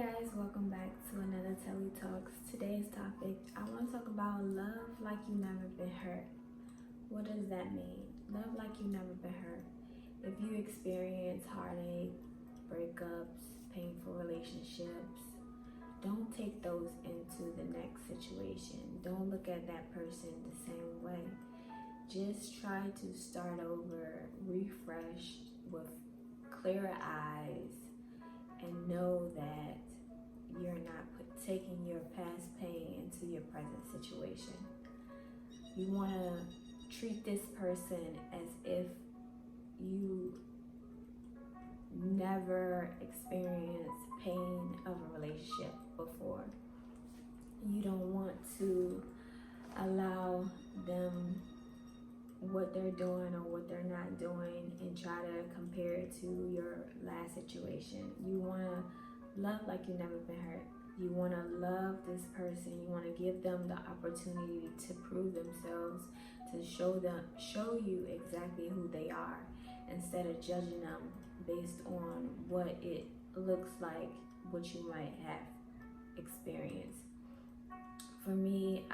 guys, welcome back to another Telly Talks. Today's topic, I want to talk about love like you never been hurt. What does that mean? Love like you never been hurt. If you experience heartache, breakups, painful relationships, don't take those into the next situation. Don't look at that person the same way. Just try to start over, refreshed with clearer eyes, and know that you're not taking your past pain into your present situation. You want to treat this person as if you never experienced pain of a relationship before. You don't want to allow them what they're doing or what they're not doing and try to compare it to your last situation. You want to love like you've never been hurt. You want to love this person. You want to give them the opportunity to prove themselves, to show you exactly who they are, instead of judging them based on what it looks like, what you might have experienced. For me,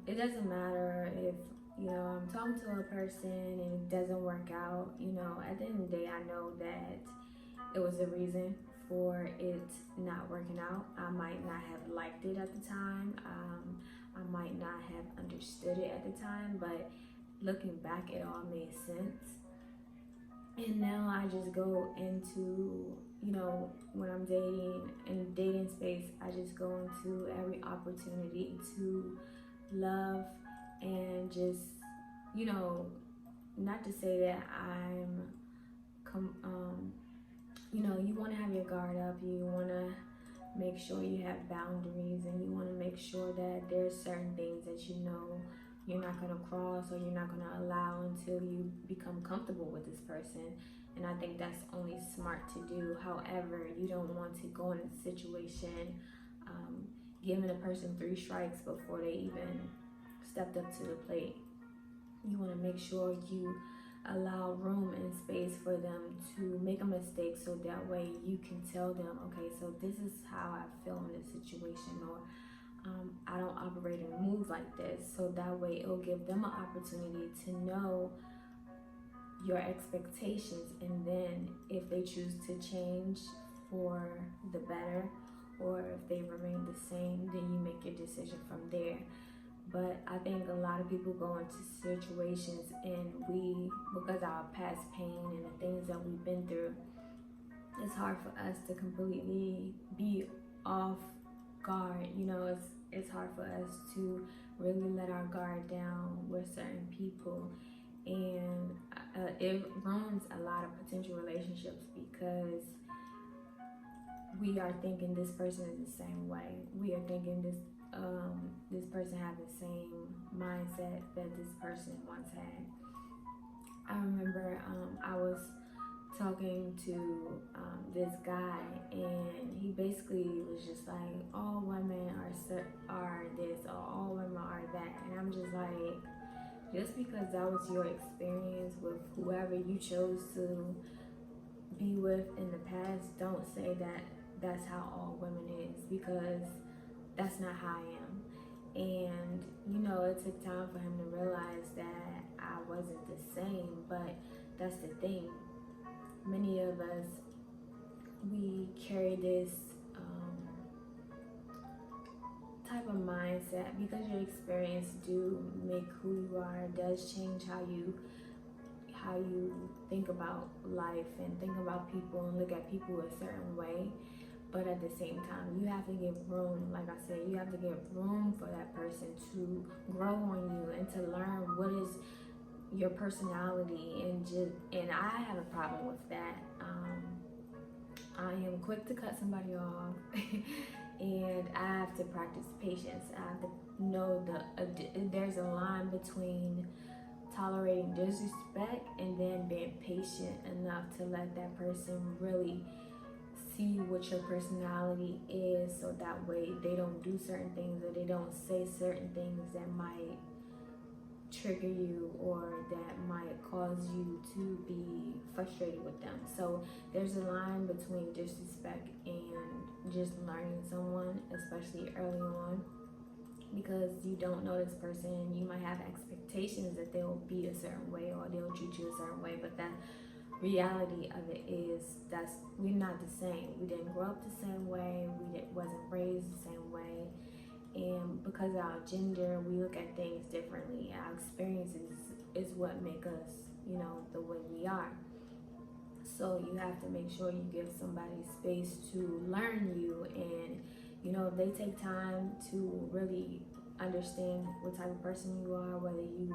it doesn't matter if I'm talking to a person and it doesn't work out. At the end of the day, I know that it was a reason for it not working out. I might not have liked it at the time. I might not have understood it at the time, but looking back, it all made sense. And now I just go into, when I'm dating, in the dating space, I just go into every opportunity to love and just, not to say that you want to have your guard up, you want to make sure you have boundaries, and you want to make sure that there's certain things that you're not going to cross or you're not going to allow until you become comfortable with this person. And I think that's only smart to do. However, you don't want to go in a situation giving a person 3 strikes before they even stepped up to the plate. You want to make sure you allow room and space for them to make a mistake, so that way you can tell them, okay, so this is how I feel in this situation, or I don't operate and move like this. So that way it'll give them an opportunity to know your expectations, and then if they choose to change for the better, or if they remain the same, then you make your decision from there. But I think a lot of people go into situations and because of our past pain and the things that we've been through, it's hard for us to completely be off guard. It's hard for us to really let our guard down with certain people, and it ruins a lot of potential relationships because we are thinking this person is the same way. We are thinking this person have the same mindset that this person once had. I remember I was talking to this guy, and he basically was just like, all women are this, or all women are that. And I'm just like, just because that was your experience with whoever you chose to be with in the past, don't say that that's how all women is, because that's not how I am. And it took time for him to realize that I wasn't the same. But that's the thing, many of us, we carry this type of mindset, because your experience do make who you are. It does change how you think about life and think about people and look at people a certain way. But at the same time, you have to give room. Like I said, you have to give room for that person to grow on you and to learn what is your personality. And I have a problem with that. I am quick to cut somebody off, and I have to practice patience. I have to know there's a line between tolerating disrespect and then being patient enough to let that person really see what your personality is, so that way they don't do certain things or they don't say certain things that might trigger you or that might cause you to be frustrated with them. So there's a line between disrespect and just learning someone, especially early on, because you don't know this person. You might have expectations that they'll be a certain way or they'll treat you a certain way, but that reality of it is that's we're not the same. We didn't grow up the same way. Wasn't raised the same way. And because of our gender, we look at things differently. Our experiences is what make us, the way we are. So you have to make sure you give somebody space to learn you, and if they take time to really understand what type of person you are, whether you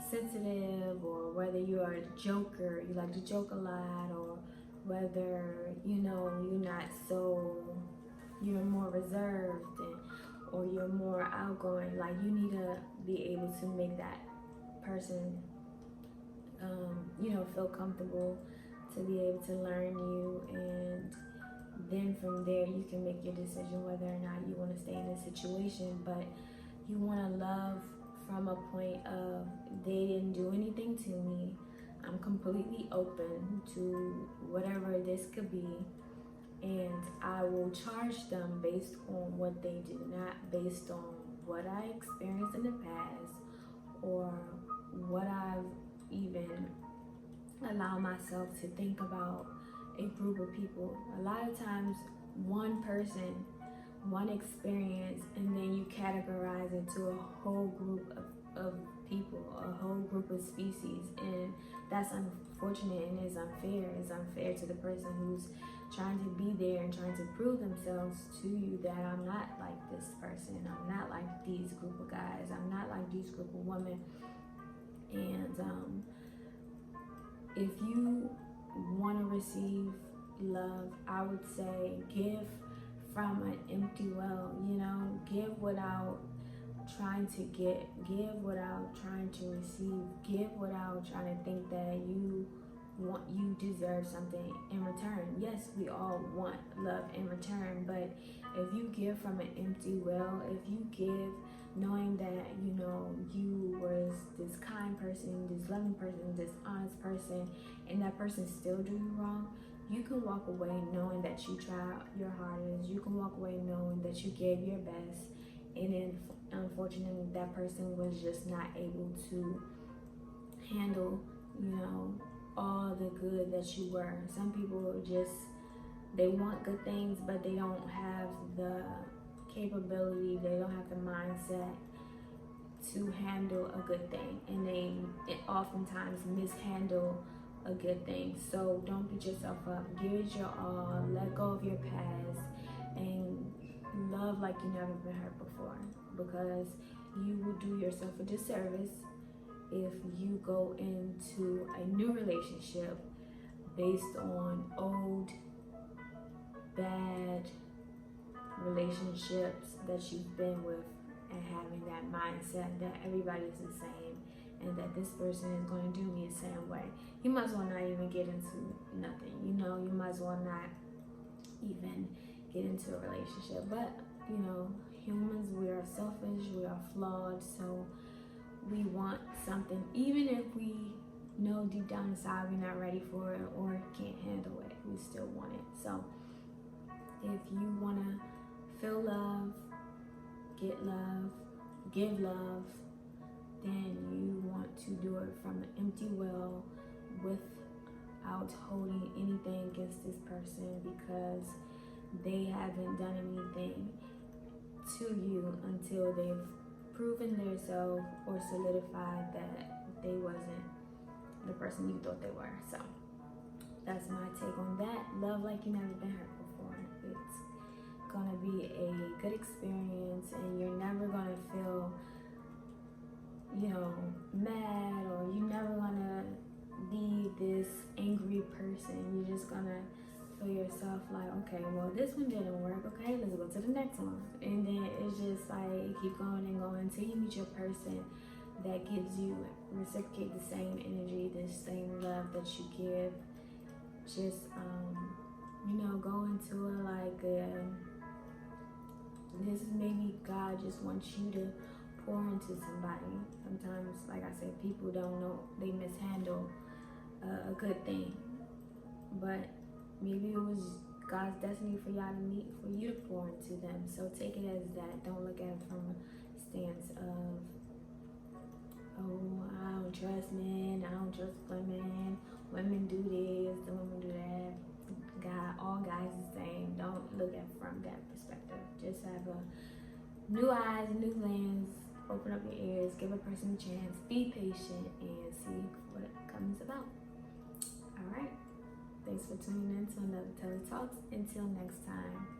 sensitive or whether you are a joker, you like to joke a lot, or whether you're not so, you're more reserved or you're more outgoing. Like, you need to be able to make that person feel comfortable, to be able to learn you, and then from there you can make your decision whether or not you want to stay in a situation. But you want to love from a point of, they didn't do anything to me, I'm completely open to whatever this could be, and I will charge them based on what they do, not based on what I experienced in the past or what I've even allowed myself to think about a group of people. A lot of times, one person, one experience, and then you categorize it to a whole group of people, a whole group of species, and that's unfortunate and is unfair. It's unfair to the person who's trying to be there and trying to prove themselves to you that I'm not like this person, I'm not like these group of guys, I'm not like these group of women. And if you want to receive love, I would say give from an empty well. Give without trying to get, give without trying to receive, give without trying to think that you deserve something in return. Yes, we all want love in return, but if you give from an empty well, if you give knowing that you was this kind person, this loving person, this honest person, and that person still do you wrong, you can walk away knowing that you tried your hardest. You can walk away knowing that you gave your best, and then unfortunately that person was just not able to handle all the good that you were. Some people they want good things, but they don't have the capability, they don't have the mindset to handle a good thing, and they oftentimes mishandle a good thing. So don't beat yourself up. Give it your all. Let go of your past and love like you never been hurt before, because you will do yourself a disservice if you go into a new relationship based on old bad relationships that you've been with, and having that mindset that everybody is the same and that this person is going to do me the same way. You might as well not even get into nothing. You might as well not even get into a relationship. But humans, we are selfish, we are flawed, so we want something, even if we know deep down inside we're not ready for it or can't handle it, we still want it. So if you want to feel love, get love, give love, then you want to do it from an empty well without holding anything against this person, because they haven't done anything to you until they've proven themselves or solidified that they wasn't the person you thought they were. So that's my take on that. Love like you never been hurt before. It's gonna be a good experience, and you're never gonna feel mad, or you're never gonna be this angry person. You're just gonna feel yourself like, okay, well, this one didn't work, okay, let's go to the next one. And then it's just like keep going and going until you meet your person that gives you, reciprocate the same energy, the same love that you give. Just go into it like this is maybe God just wants you to pour into somebody. Sometimes, like I said, people don't know, they mishandle a good thing. But maybe it was God's destiny for y'all to meet, for you to pour into them. So take it as that. Don't look at it from a stance of, oh, I don't trust men, I don't trust women, women do this, the women do that. God, all guys the same. Don't look at it from that perspective. Just have a new eyes, new lens, open up your ears, give a person a chance, be patient, and see what comes about. All right. Thanks for tuning in to another Telly Talks. Until next time.